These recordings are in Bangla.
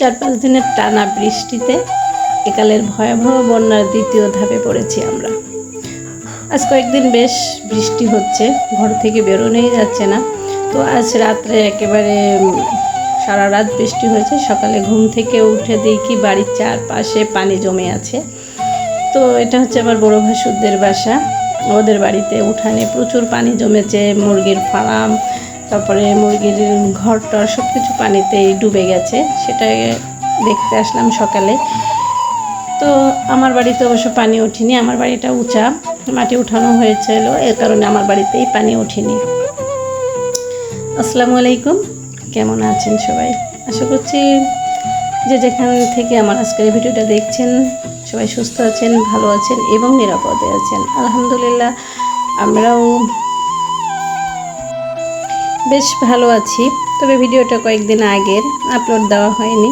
4-5 দিনের টানা বৃষ্টিতে একালের ভয়াবহ বন্যার দ্বিতীয় ধাপে পড়েছি আমরা। আজ কয়েকদিন বেশ বৃষ্টি হচ্ছে, ঘর থেকে বেরোনোই যাচ্ছে না। তো আজ রাত্রে একেবারে সারা রাত বৃষ্টি হয়েছে। সকালে ঘুম থেকে উঠে দেখি বাড়ির চারপাশে পানি জমে আছে। তো এটা হচ্ছে আমার বড় ভাসুরদের বাসা। ওদের বাড়িতে উঠানে প্রচুর পানি জমেছে, মুরগির ফার্ম, তারপরে মুরগির ঘরটর সব কিছু পানিতেই ডুবে গেছে। সেটা দেখতে আসলাম সকালে। তো আমার বাড়িতে অবশ্য পানি ওঠেনি, আমার বাড়িটা উঁচা, মাটি উঠানো হয়েছিল, এর কারণে আমার বাড়িতেই পানি ওঠেনি। আসসালামু আলাইকুম, কেমন আছেন সবাই? আশা করছি যে যেখান থেকে আমার আজকের ভিডিওটা দেখছেন সবাই সুস্থ আছেন, ভালো আছেন এবং নিরাপদে আছেন। আলহামদুলিল্লাহ আমরাও বেশ ভালো আছি। তবে ভিডিওটা কয়েকদিন আগের, আপলোড দেওয়া হয়নি,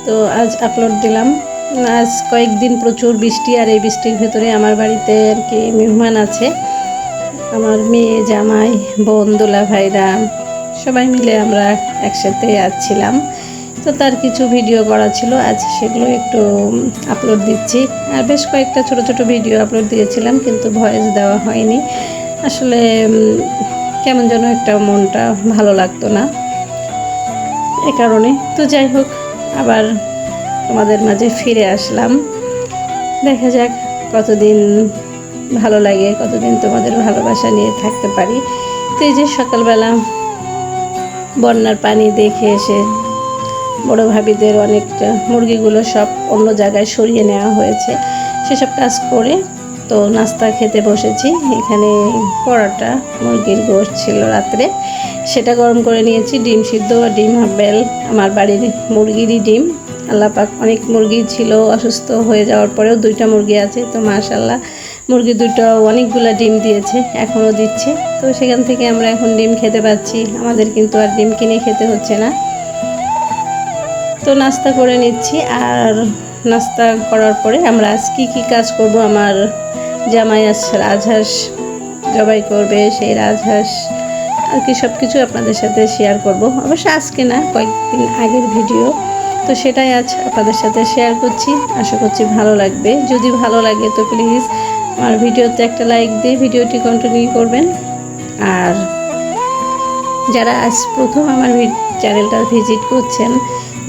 তো আজ আপলোড দিলাম। আজ কয়েকদিন প্রচুর বৃষ্টি, আর এই বৃষ্টির ভেতরে আমার বাড়িতে আর কি মেহমান আছে। আমার মেয়ে, জামাই, বোন, দুলা ভাইরা সবাই মিলে আমরা একসাথে আসছিলাম। তো তার কিছু ভিডিও করা ছিল, আজ সেগুলো একটু আপলোড দিচ্ছি। আর বেশ কয়েকটা ছোট ছোট ভিডিও আপলোড দিয়েছিলাম, কিন্তু ভয়েস দেওয়া হয়নি। আসলে কেমন যেন একটা মনটা ভালো লাগতো না, এ কারণে। তো যাই হোক, আবার তোমাদের মাঝে ফিরে আসলাম। দেখা যাক কতদিন ভালো লাগে, কতদিন তোমাদের ভালোবাসা নিয়ে থাকতে পারি। তো এই যে সকালবেলা বন্যার পানি দেখে এসে বড় ভাবিদের অনেকটা মুরগিগুলো সব অন্য জায়গায় সরিয়ে নেওয়া হয়েছে, সেসব কাজ করে তো নাস্তা খেতে বসেছি। এখানে পরোটা, মুরগির গোশত ছিল রাত্রে, সেটা গরম করে নিয়েছি। ডিম সিদ্ধ আর ডিম হাফ বেল, আমার বাড়ির মুরগিরই ডিম। আল্লাহ পাক অনেক মুরগি ছিল, অসুস্থ হয়ে যাওয়ার পরেও 2টা মুরগি আছে। তো মাশাআল্লাহ মুরগি 2টা অনেকগুলো ডিম দিয়েছে, এখনও দিচ্ছে। তো সেখান থেকে আমরা এখন ডিম খেতে পাচ্ছি, আমাদের কিন্তু আর ডিম কিনে খেতে হচ্ছে না। তো নাস্তা করে নিচ্ছি, আর নাস্তা করার পরে আমরা আজ কী কাজ করব, আমার জামাই আজ রাজহাঁস জবাই করবে, সেই রাজহাঁস আর কি সব কিছু আপনাদের সাথে শেয়ার করব। অবশ্য আজকে না, কয়েকদিন আগের ভিডিও, তো সেটাই আজ আপনাদের সাথে শেয়ার করছি। আশা করছি ভালো লাগবে। যদি ভালো লাগে তো প্লিজ আমার ভিডিওতে একটা লাইক দিয়ে ভিডিওটি কন্টিনিউ করবেন। আর যারা আজ প্রথম আমার চ্যানেলটা ভিজিট করছেন,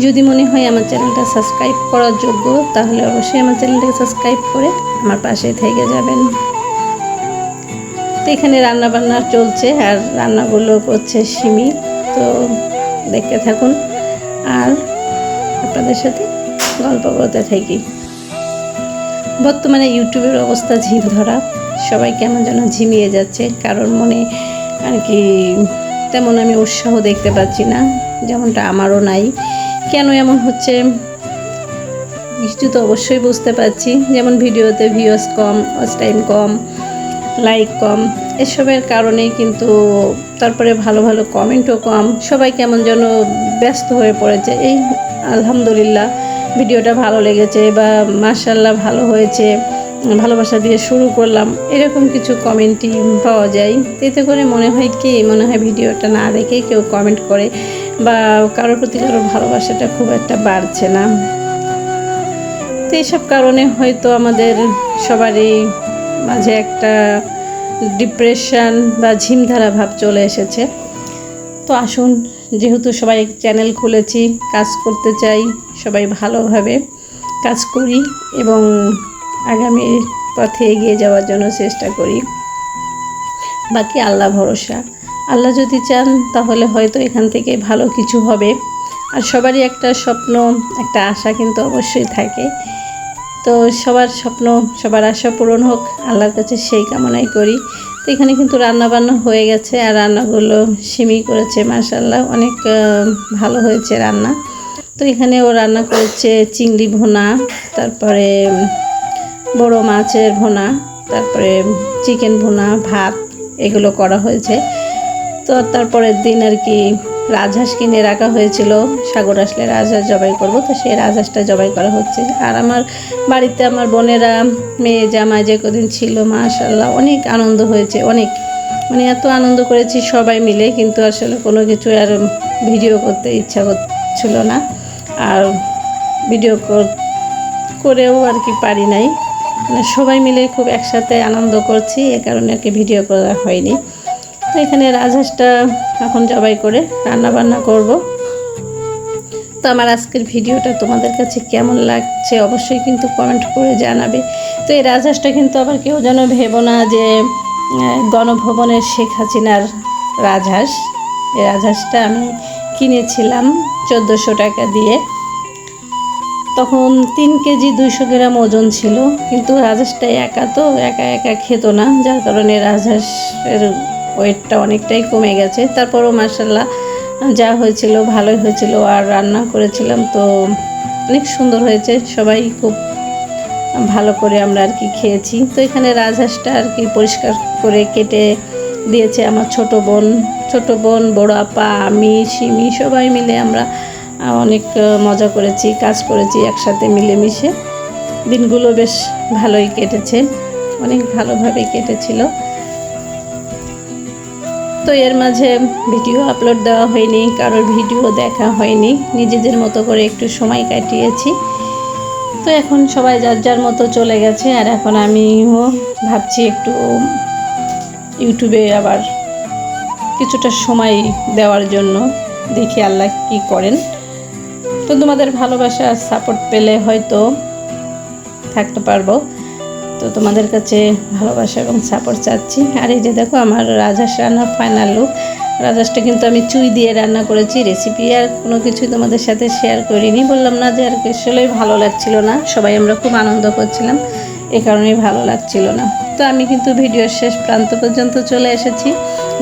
যদি মনে হয় আমার চ্যানেলটা সাবস্ক্রাইব করার যোগ্য, তাহলে অবশ্যই আমার চ্যানেলটাকে সাবস্ক্রাইব করে আমার পাশে থেকে যাবেন। তো এখানে রান্নাবান্না চলছে, আর রান্নাগুলো করছে সিমি। তো দেখতে থাকুন আর আপনাদের সাথে গল্প করতে থাকি। বর্তমানে ইউটিউবের অবস্থা ঝিম ধরা, সবাই কেমন যেন ঝিমিয়ে যাচ্ছে, কারোর মনে আর কি তেমন আমি উৎসাহ দেখতে পাচ্ছি না, যেমনটা আমারও নাই। কেন এমন হচ্ছে কিছু তো অবশ্যই বুঝতে পারছি। যেমন ভিডিওতে ভিউয়ার্স কম, ওয়াচ টাইম কম, লাইক কম, এসবের কারণেই কিন্তু। তারপরে ভালো ভালো কমেন্টও কম, সবাই কেমন যেন ব্যস্ত হয়ে পড়েছে। এই আলহামদুলিল্লাহ ভিডিওটা ভালো লেগেছে বা মাশাআল্লাহ ভালো হয়েছে, ভালোবাসা দিয়ে শুরু করলাম, এরকম কিছু কমেন্টই পাওয়া যায়। এতে করে মনে হয় ভিডিওটা না দেখে কেউ কমেন্ট করে, বা কারোর প্রতি কারোর ভালোবাসাটা খুব একটা বাড়ছে না। তো এইসব কারণে হয়তো আমাদের সবারই মাঝে একটা ডিপ্রেশন বা ঝিমধারা ভাব চলে এসেছে। তো আসুন, যেহেতু সবাই চ্যানেল খুলেছি, কাজ করতে চাই, সবাই ভালোভাবে কাজ করি এবং আগামী পথে এগিয়ে যাওয়ার জন্য চেষ্টা করি। বাকি আল্লাহ ভরসা, আল্লাহ যদি চান তাহলে হয়তো এখান থেকে ভালো কিছু হবে। আর সবারই একটা স্বপ্ন, একটা আশা কিন্তু অবশ্যই থাকে। তো সবার স্বপ্ন, সবার আশা পূরণ হোক, আল্লাহর কাছে সেই কামনাই করি। তো এখানে কিন্তু রান্নাবান্না হয়ে গেছে, আর রান্নাগুলো সিমি করেছে, মাশাআল্লাহ অনেক ভালো হয়েছে রান্না। তো এখানে ও রান্না করেছে চিংড়ি ভুনা, তারপরে বড় মাছের ভুনা, তারপরে চিকেন ভুনা, ভাত, এগুলো করা হয়েছে। তো তারপরের দিন আর কি রাজহাঁস কিনে রাখা হয়েছিল, সাগর আসলে রাজহাঁস জবাই করব, তো সেই রাজহাঁসটা জবাই করা হচ্ছে। আর আমার বাড়িতে আমার বোনেরা, মেয়ে, জামাই যে কদিন ছিল, মাশাআল্লাহ অনেক আনন্দ হয়েছে, অনেক, মানে এত আনন্দ করেছি সবাই মিলে, কিন্তু আসলে কোনো কিছু আর ভিডিও করতে ইচ্ছা করছিল না। আর ভিডিও করেও আর কি পারি নাই, মানে সবাই মিলে খুব একসাথে আনন্দ করছি, এ কারণে আর কি ভিডিও করা হয়নি। তো এখানে রাজহাঁসটা এখন জবাই করে রান্না বান্না করব। তো আমার আজকের ভিডিওটা তোমাদের কাছে কেমন লাগছে অবশ্যই কিন্তু কমেন্ট করে জানাবে। তো এই রাজহাঁসটা কিন্তু আবার কেউ যেন ভেবো না যে গণভবনের শেখ হাসিনার রাজহাঁস। এই রাজহাঁসটা আমি কিনেছিলাম 1400 টাকা দিয়ে। তখন 3 কেজি 200 গ্রাম ওজন ছিল, কিন্তু রাজহাঁসটা একা তো একা একা খেত না, যার কারণে রাজহাঁসের ওয়েটটা অনেকটাই কমে গেছে। তারপরও মাশাআল্লাহ যা হয়েছিল ভালোই হয়েছিল, আর রান্না করেছিলাম তো অনেক সুন্দর হয়েছে, সবাই খুব ভালো করে আমরা আর কি খেয়েছি। তো এখানে রাজহাঁসটা আর কি পরিষ্কার করে কেটে দিয়েছে আমার ছোট বোন, বড় আপা, আমি, সিমি সবাই মিলে আমরা অনেক মজা করেছি, কাজ করেছি একসাথে মিলেমিশে। দিনগুলো বেশ ভালোই কেটেছে, অনেক ভালোভাবে কেটেছিল। তো এর মাঝে ভিডিও আপলোড দেওয়া হয়নি, কারোর ভিডিও দেখা হয়নি, নিজেদের মতো করে একটু সময় কাটিয়েছি। তো এখন সবাই যার যার মতো চলে গেছে, আর এখন আমিও ভাবছি একটু ইউটিউবে আবার কিছুটা সময় দেওয়ার জন্য, দেখি আল্লাহ কি করেন। তো তোমাদের ভালোবাসা সাপোর্ট পেলে হয়তো থাকতে পারবো। তো তোমাদের কাছে ভালোবাসা এবং সাপোর্ট চাচ্ছি। আর এই যে দেখো আমার রাজহাঁস রান্নার ফাইনাল লুক। রাজহাঁসটা কিন্তু আমি চুই দিয়ে রান্না করেছি, রেসিপি আর কোনো কিছুই তোমাদের সাথে শেয়ার করিনি। বললাম না যে আর আসলেই ভালো লাগছিল না, সবাই আমরা খুব আনন্দ করছিলাম, এ কারণেই ভালো লাগছিল না। তো আমি কিন্তু ভিডিওর শেষ প্রান্ত পর্যন্ত চলে এসেছি।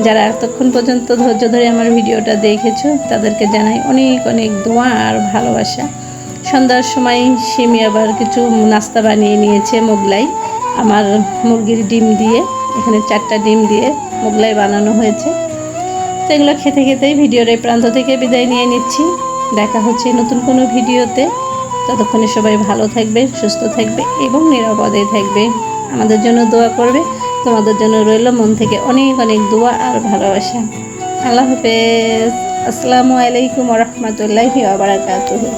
যারা এতক্ষণ পর্যন্ত ধৈর্য ধরে আমার ভিডিওটা দেখেছো তাদেরকে জানাই অনেক অনেক দোয়া আর ভালোবাসা। সন্ধ্যার সময় সিমি আবার কিছু নাস্তা বানিয়ে নিয়েছে, মোগলাই, আমার মুরগির ডিম দিয়ে, এখানে 4টা ডিম দিয়ে মোগলাই বানানো হয়েছে। তো এগুলো খেতে খেতেই ভিডিওর এই প্রান্ত থেকে বিদায় নিয়ে নিচ্ছি। দেখা হচ্ছে নতুন কোনো ভিডিওতে। ততক্ষণে সবাই ভালো থাকবে, সুস্থ থাকবে এবং নিরাপদে থাকবে। আমাদের জন্য দোয়া করবে। তোমাদের জন্য রইল মন থেকে অনেক অনেক দোয়া আর ভালোবাসা। আল্লাহ হাফেজ। আসসালামু আলাইকুম ওয়া রাহমাতুল্লাহি ওয়া বারাকাতুহু।